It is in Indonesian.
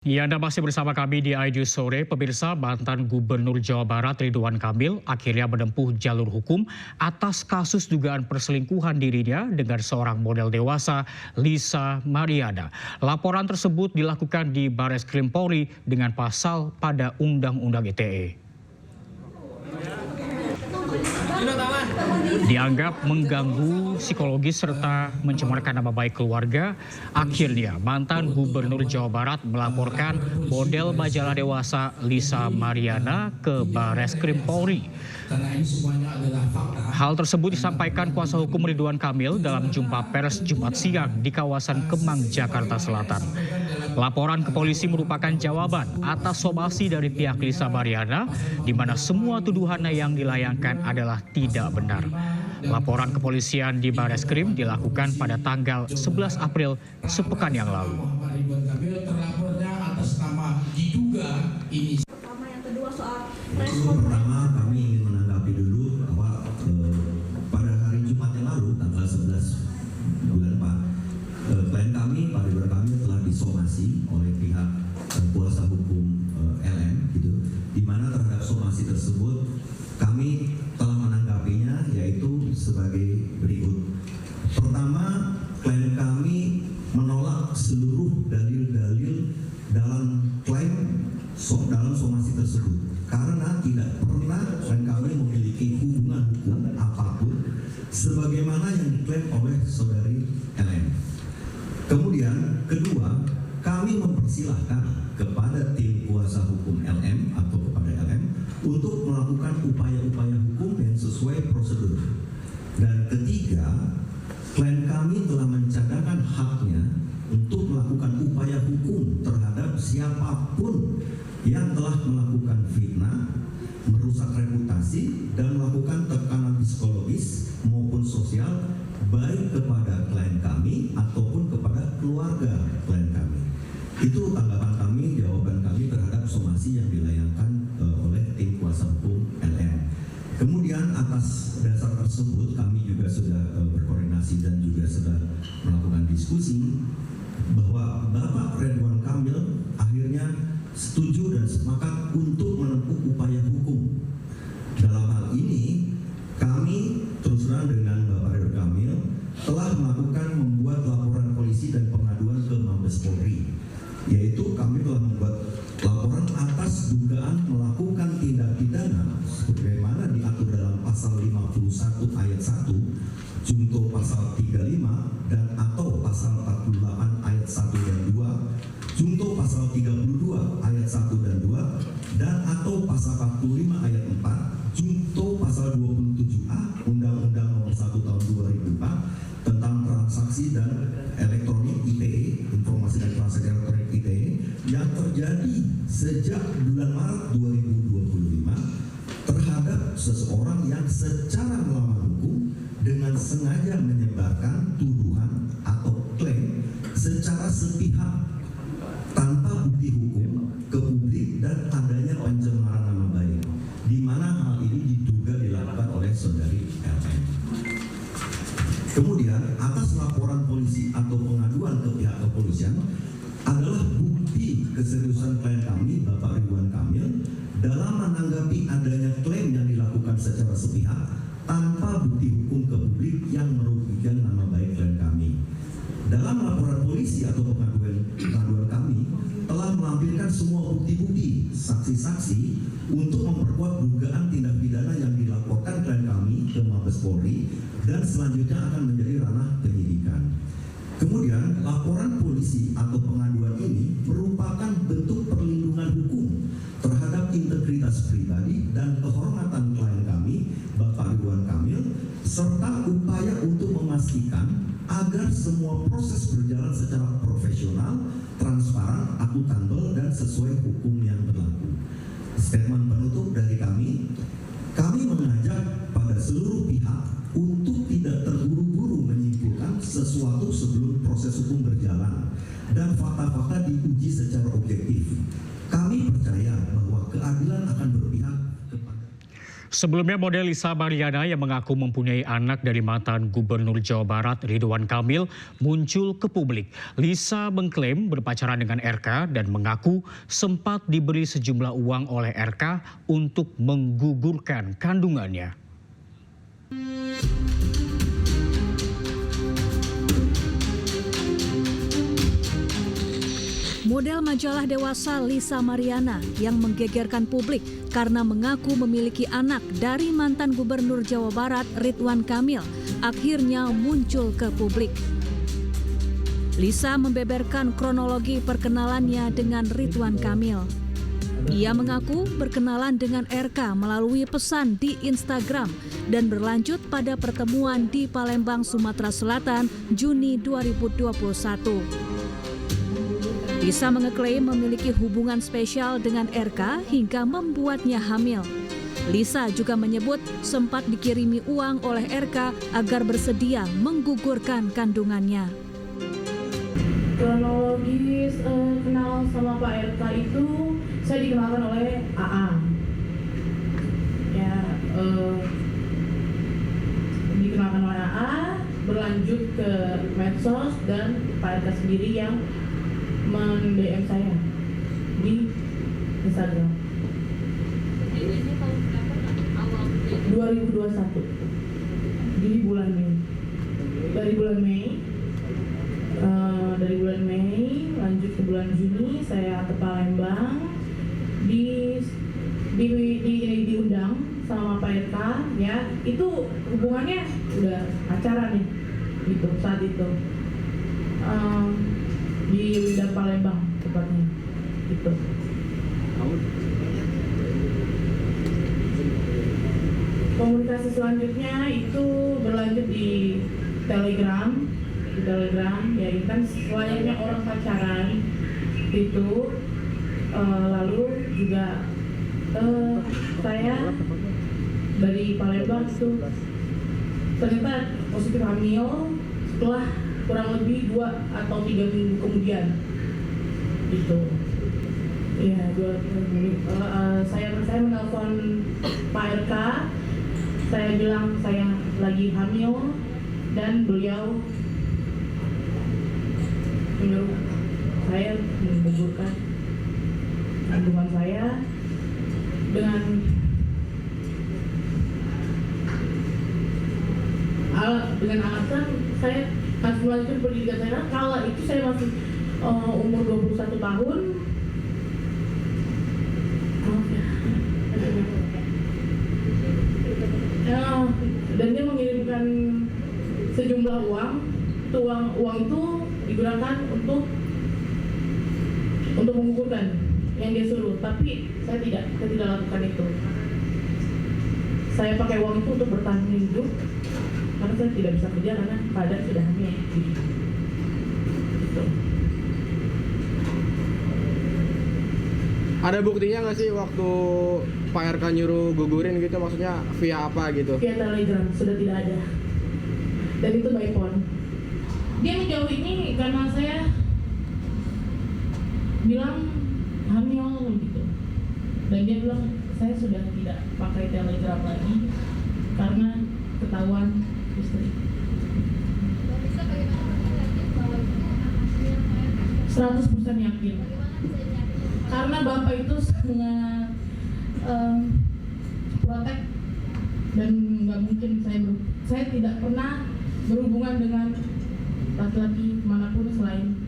Ya, Anda masih bersama kami di ID Sore. Pemirsa, mantan Gubernur Jawa Barat Ridwan Kamil akhirnya menempuh jalur hukum atas kasus dugaan perselingkuhan dirinya dengan seorang model dewasa, Lisa Mariana. Laporan tersebut dilakukan di Bareskrim Polri dengan pasal pada Undang-Undang ITE. Dianggap mengganggu psikologis serta mencemarkan nama baik keluarga, akhirnya mantan Gubernur Jawa Barat melaporkan model majalah dewasa Lisa Mariana ke Bareskrim Polri. Hal tersebut disampaikan kuasa hukum Ridwan Kamil dalam jumpa pers Jumat siang di kawasan Kemang, Jakarta Selatan. Laporan ke polisi merupakan jawaban atas somasi dari pihak Lisa Mariana, di mana semua tuduhannya yang dilayangkan adalah tidak benar. Laporan kepolisian di Bareskrim dilakukan pada tanggal 11 April sepekan yang lalu. Pertama, kami ingin menanggapi dulu bahwa pada hari Jumat yang lalu, tanggal 11 bulan 4, klien kami, Pak Ridwan Kamil telah disomasi oleh pihak kuasa hukum LM, gitu, di mana terhadap somasi tersebut kami telah menanggapinya, yaitu sebagai berikut. Pertama, klien kami menolak seluruh dalil-dalil dalam klaim dalam somasi tersebut karena tidak pernah klien kami memiliki hubungan hukum apapun sebagaimana yang diklaim oleh saudari LM. Kemudian, kedua, kami mempersilahkan kepada tim kuasa hukum LM atau kepada LM untuk melakukan upaya-upaya hukum yang sesuai prosedur. Dan ketiga, klien kami telah mencadangkan haknya untuk melakukan upaya hukum terhadap siapapun yang telah melakukan fitnah, merusak reputasi, dan melakukan tekanan psikologis maupun sosial baik kepada klien kami ataupun kepada keluarga klien kami. Itu tanggapan kami, jawaban kami terhadap somasi yang dilayangkan oleh tim kuasa hukum LM. Kemudian atas dasar tersebut kami juga sudah berkoordinasi dan juga sudah melakukan diskusi bahwa Bapak Ridwan Kamil akhirnya setuju dan sepakat untuk menempuh upaya hukum. Dalam hal ini, kami terus terang dengan Bapak Ridwan Kamil telah membuat laporan polisi dan pengaduan ke Mabes Polri, yaitu kami telah membuat laporan atas dugaan melakukan tindak pidana sebagaimana diatur dalam pasal 51 ayat 1, junto pasal 35 dan atau pasal 48 ayat 1 dan 2, junto pasal 32 ayat 1 dan 2, dan atau pasal 45 ayat 4, junto pasal 27A Undang-Undang Nomor 1 Tahun 2004 tentang transaksi dan elektronik ITE, informasi dan transaksi elektronik ITE, yang terjadi sejak bulan Maret 2025 terhadap seseorang yang secara melawan hukum dengan sengaja menyebarkan tuduhan atau klaim secara sepihak tanpa bukti hukum ke publik dan adanya pencemaran nama baik, di mana hal ini diduga dilakukan oleh saudari LM. Kemudian atas laporan polisi atau pengaduan ke pihak kepolisian adalah bukti keseriusan klien kami, Bapak Ridwan Kamil, dalam menanggapi adanya klaim yang dilakukan secara sepihak tanpa bukti hukum ke publik yang merugikan nama baik klien kami. Dalam laporan polisi atau pengaduan kami telah melampirkan semua bukti-bukti, saksi-saksi untuk memperkuat dugaan tindak pidana yang dilaporkan klien kami ke Mabes Polri dan selanjutnya akan menjadi ranah penyidikan. Kemudian, laporan polisi atau pengaduan ini merupakan bentuk perlindungan hukum terhadap integritas pribadi dan kehormatan klien kami, Bapak Ridwan Kamil, serta upaya untuk memastikan agar semua proses berjalan secara profesional, transparan, akuntabel, dan sesuai hukum yang berlaku. Statement penutup dari kami mengajak pada seluruh pihak untuk tidak terburu-buru menyimpulkan sesuatu sebelum proses hukum berjalan dan fakta-fakta diuji secara objektif. Kami percaya bahwa keadilan akan berpihak kepada... Sebelumnya model Lisa Mariana yang mengaku mempunyai anak dari mantan Gubernur Jawa Barat Ridwan Kamil muncul ke publik. Lisa mengklaim berpacaran dengan RK dan mengaku sempat diberi sejumlah uang oleh RK untuk menggugurkan kandungannya. Model majalah dewasa Lisa Mariana yang menggegerkan publik karena mengaku memiliki anak dari mantan Gubernur Jawa Barat Ridwan Kamil akhirnya muncul ke publik. Lisa membeberkan kronologi perkenalannya dengan Ridwan Kamil. Ia mengaku berkenalan dengan RK melalui pesan di Instagram dan berlanjut pada pertemuan di Palembang, Sumatera Selatan, Juni 2021. Lisa mengeklaim memiliki hubungan spesial dengan RK hingga membuatnya hamil. Lisa juga menyebut sempat dikirimi uang oleh RK agar bersedia menggugurkan kandungannya. Kronologis kenal sama Pak RK itu saya dikenalkan oleh AA. Ya, dikenalkan oleh AA, berlanjut ke medsos dan Pak RK sendiri yang men-DM saya di Instagram. Ini tahun berapa? Awal 2021 di bulan Mei. Dari bulan Mei lanjut ke bulan Juni saya ke Palembang diundang sama Pak RK, ya itu hubungannya udah pacaran nih gitu saat itu. Di Wida Palembang tepatnya itu. Komunikasi selanjutnya itu berlanjut di Telegram ya intens layaknya orang pacaran itu. Lalu juga saya dari Palembang itu ternyata positif hamil setelah kurang lebih 2 atau 3 minggu kemudian gitu. Ya, saya menelpon Pak RK, saya bilang saya lagi hamil dan beliau menyuruh saya menggugurkan kandungan saya dengan alasan saya harus melanjutkan pendidikan saya. Kala itu saya masih umur 21 tahun. Dan dia mengirimkan sejumlah uang. Uang itu digunakan untuk menggugurkan yang dia suruh. Tapi saya tidak lakukan itu. Saya pakai uang itu untuk bertahan hidup. Karena saya tidak bisa kerja karena keadaan sudah hamil. Gitu. Ada buktinya nggak sih waktu Pak RK nyuruh gugurin gitu, maksudnya via apa gitu? Via Telegram sudah tidak ada. Dan itu by phone. Dia menjauh ini karena saya bilang hamil gitu. Dan dia bilang saya sudah tidak pakai Telegram lagi karena ketahuan istri. 100% yakin. Karena bapak itu sangat protek dan nggak mungkin saya tidak pernah berhubungan dengan laki-laki manapun selain